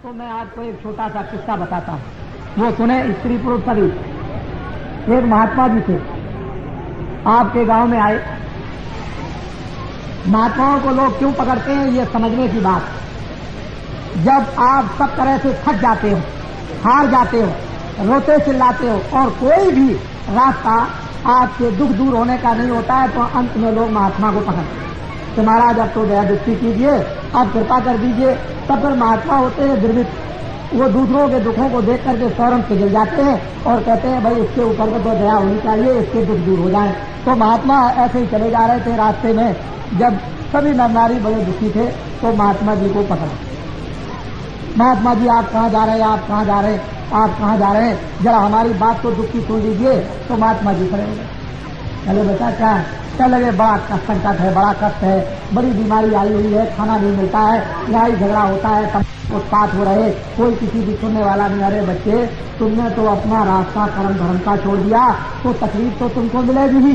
तो मैं आपको एक छोटा सा किस्सा बताता हूँ, वो सुने। स्त्री पुरुष सभी। एक महात्मा जी थे, आपके गांव में आए। महात्माओं को लोग क्यों पकड़ते हैं, ये समझने की बात। जब आप सब तरह से थक जाते हो, हार जाते हो, रोते चिल्लाते हो और कोई भी रास्ता आपके दुख दूर होने का नहीं होता है, तो अंत में लोग महात्मा को पकड़ते हैं कि महाराज अब तो दया दृष्टि कीजिए, अब कृपा कर दीजिए। तब फिर महात्मा होते हैं द्रवित, वो दूसरों के दुखों को देख करके फौरन पिघल जाते हैं और कहते हैं भाई इसके ऊपर तो दया होनी चाहिए, इसके दुख दूर हो जाए। तो महात्मा ऐसे ही चले जा रहे थे। रास्ते में जब सभी नर नारी बड़े दुखी थे तो महात्मा जी को पकड़ा। महात्मा जी आप कहाँ जा रहे हैं, आप कहाँ जा रहे हैं, आप कहाँ जा रहे हैं, जरा हमारी बात तो दुख की सुन लीजिए। तो महात्मा जी खड़े हो गए। चले बेटा क्या है? क्या लगे बड़ा संकट है, बड़ा कष्ट है, बड़ी बीमारी आई हुई है, खाना नहीं मिलता है, लड़ाई झगड़ा होता है, तब उत्पात हो रहे, कोई किसी की सुनने वाला नहीं। अरे बच्चे, तुमने तो अपना रास्ता कर्म धर्म का छोड़ दिया तो तकलीफ तो तुमको मिलेगी ही,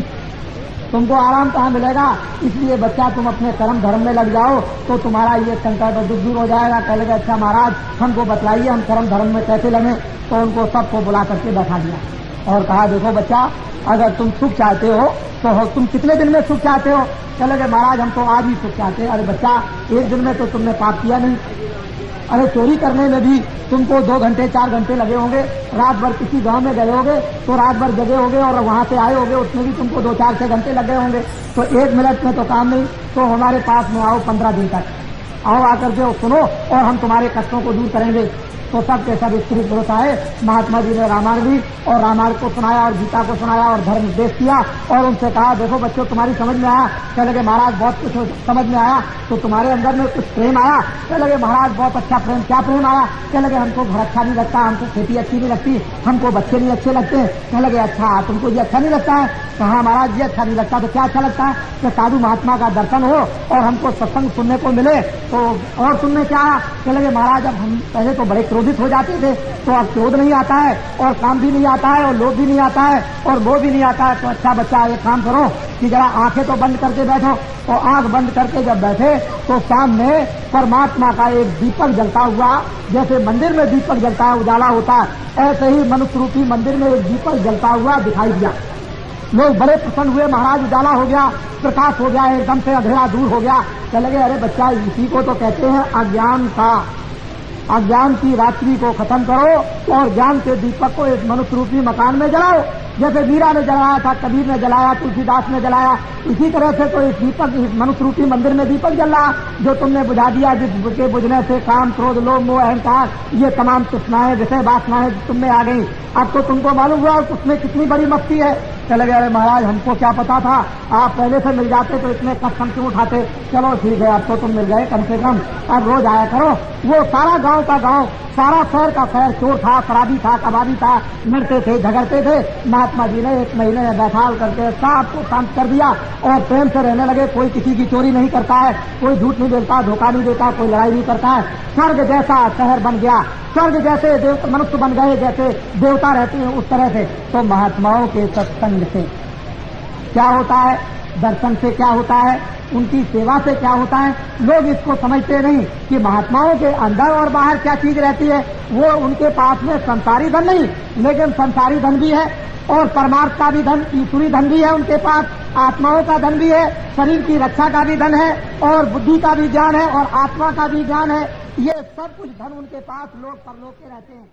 तुमको आराम कहाँ मिलेगा। इसलिए बच्चा तुम अपने कर्म धर्म में लग जाओ तो तुम्हारा ये संकट और दुख दूर हो जाएगा। कह लगे अच्छा महाराज हमको बतलाइए हम कर्म धर्म में कैसे लगे। तो उनको सबको बुला करके बैठा दिया और कहा देखो बच्चा, अगर तुम सुख चाहते हो तो तुम कितने दिन में सुख चाहते हो? कह लगे महाराज हम तो आज ही सुख चाहते हैं। अरे बच्चा, एक दिन में तो तुमने पाप किया नहीं। अरे चोरी करने में भी तुमको 2 घंटे 4 घंटे लगे होंगे, रात भर किसी गांव में गए होगे तो रात भर जगे होगे और वहां से आए होगे, उसमें भी तुमको 2-4-6 घंटे लगे होंगे। तो 1 मिनट में तो काम नहीं। तो हमारे पास में आओ 15 दिन तक, आओ आकर के सुनो और हम तुम्हारे कष्टों को दूर करेंगे। तो सब के सब स्त्री पुरुष आए। महात्मा जी ने रामायण दी और रामायण को सुनाया और गीता को सुनाया और धर्म उपदेश किया और उनसे कहा देखो बच्चों तुम्हारी समझ में आया? कह लगे महाराज बहुत कुछ समझ में आया। तो तुम्हारे अंदर में कुछ प्रेम आया? कह लगे महाराज बहुत अच्छा प्रेम। क्या प्रेम आया? कह लगे हमको घर अच्छा नहीं लगता, हमको खेती अच्छी नहीं लगती, हमको बच्चे नहीं अच्छे लगते। कह लगे अच्छा तुमको ये अच्छा नहीं लगता है? कहा महाराज ये अच्छा नहीं लगता। तो क्या अच्छा लगता है? कि साधु महात्मा का दर्शन हो और हमको सत्संग सुनने को मिले। तो और तुमने क्या? कह लगे महाराज अब हम पहले तो बड़े क्रोधित हो जाते थे, तो अब क्रोध नहीं आता है और काम भी नहीं आता है और लोभ भी नहीं आता है और मोह भी नहीं आता है। तो अच्छा बच्चा ये काम करो कि जरा आंखें तो बंद करके बैठो। तो आंख बंद करके जब बैठे तो सामने परमात्मा का एक दीपक जलता हुआ, जैसे मंदिर में दीपक जलता है उजाला होता है, ऐसे ही मनुष्य रूपी मंदिर में एक दीपक जलता हुआ दिखाई दिया। लोग बड़े प्रसन्न हुए, महाराज उजाला हो गया, प्रकाश हो गया, एकदम से अंधेरा दूर हो गया। कह लगे अरे बच्चा इसी को तो कहते हैं अज्ञान का। अज्ञान की रात्रि को खत्म करो और ज्ञान के दीपक को एक मनुष्य रूपी मकान में जलाओ। जैसे मीरा ने जलाया था, कबीर ने जलाया, तुलसीदास ने जलाया, इसी तरह से तो इस दीपक इस मनुष्य रूपी मंदिर में दीपक जल रहा जो तुमने बुझा दिया, जिसके बुझने से काम क्रोध लोभ मोह अहंकार ये तमाम तृष्णाएं विषय वासनाएं तुम में आ गई। अब तो तुमको मालूम हुआ उसमें कितनी बड़ी मस्ती है। चले गए अरे महाराज हमको क्या पता था, आप पहले से मिल जाते तो इतने कष्ट हम क्यों उठाते। चलो ठीक है अब तो तुम मिल गए, कम से कम अब रोज आया करो। वो सारा गांव का गांव, सारा शहर का शहर चोर था, शराबी था, कबाबी था, लड़ते थे, झगड़ते थे। महात्मा जी ने 1 महीने में बैठाल करके सबको शांत कर दिया और प्रेम से रहने लगे। कोई किसी की चोरी नहीं करता है, कोई झूठ नहीं बोलता, धोखा नहीं देता, कोई लड़ाई नहीं करता है। स्वर्ग जैसा शहर बन गया, स्वर्ग जैसे मनुष्य बन गए, जैसे देवता रहते हैं उस तरह से। तो महात्माओं के सत्संग से क्या होता है, दर्शन से क्या होता है, उनकी सेवा से क्या होता है, लोग इसको समझते नहीं कि महात्माओं के अंदर और बाहर क्या चीज रहती है। वो उनके पास में संसारी धन नहीं, लेकिन संसारी धन भी है और परमार्थ का भी धन, ईश्वरी धन भी है उनके पास, आत्माओं का धन भी है, शरीर की रक्षा का भी धन है और बुद्धि का भी ज्ञान है और आत्मा का भी ज्ञान है। ये सब कुछ धन उनके पास लोग परलोक के रहते हैं।